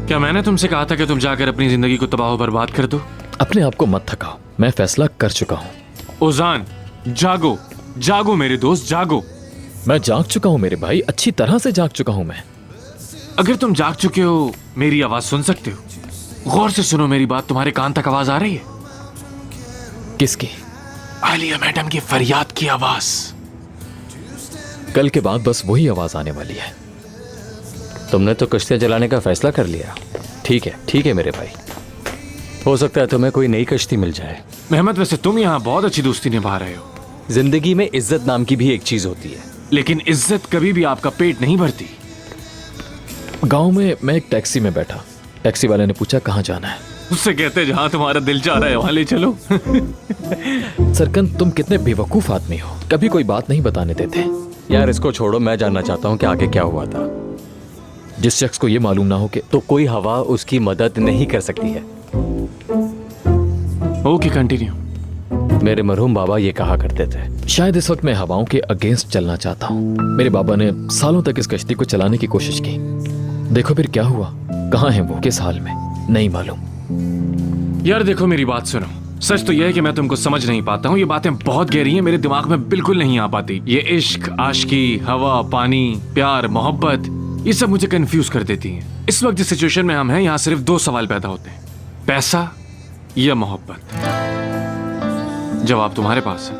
क्या मैंने तुमसे कहा था कि तुम जाकर अपनी जिंदगी को तबाह बर्बाद कर दो? अपने आप को मत थकाओ, मैं फैसला कर चुका हूँ। ओजान, जागो जागो मेरे दोस्त, जागो। मैं जाग चुका हूँ मेरे भाई, अच्छी तरह से जाग चुका हूँ मैं। अगर तुम जाग चुके हो, मेरी आवाज सुन सकते हो। गौर से सुनो मेरी बात, तुम्हारे कान तक आवाज आ रही है? किसकी? आलिया मैडम की फरियाद की आवाज। कल के बाद बस वही आवाज आने वाली है। तुमने तो कश्तियां जलाने का फैसला कर लिया। ठीक है मेरे भाई, हो सकता है तुम्हें कोई नई कश्ती मिल जाए। मेहमद, वैसे तुम यहाँ बहुत अच्छी दोस्ती निभा रहे हो। जिंदगी में इज्जत नाम की भी एक चीज होती है, लेकिन इज्जत कभी भी आपका पेट नहीं भरती। गांव में मैं एक टैक्सी में बैठा, टैक्सी वाले ने पूछा कहाँ जाना है। उससे कहते जहां तुम्हारा दिल चाह रहा है वहां ले चलो। सरकन, तुम कितने बेवकूफ आदमी हो, कभी कोई बात नहीं बताने देते। यार इसको छोड़ो, मैं जानना चाहता हूँ कि आगे क्या हुआ था। जिस शख्स को ये मालूम ना हो कि तो कोई हवा उसकी मदद नहीं कर सकती है। Okay, continue. मेरे मरहूम बाबा ये कहा करते थे। शायद इस वक्त मैं हवाओं के अगेंस्ट चलना चाहता हूँ। मेरे बाबा ने सालों तक इस कश्ती को चलाने की कोशिश की। देखो फिर क्या हुआ, कहाँ है वो, किस हाल में, नहीं मालूम। यार देखो, मेरी बात सुनो। सच तो यह है कि मैं तुमको समझ नहीं पाता हूँ। ये बातें बहुत गहरी हैं, मेरे दिमाग में बिल्कुल नहीं आ पाती। ये इश्क, आशिकी, हवा, पानी, प्यार, मोहब्बत, ये सब मुझे कंफ्यूज कर देती हैं। इस वक्त जिस सिचुएशन में हम हैं, यहाँ सिर्फ दो सवाल पैदा होते हैं, पैसा या मोहब्बत। जवाब तुम्हारे पास है।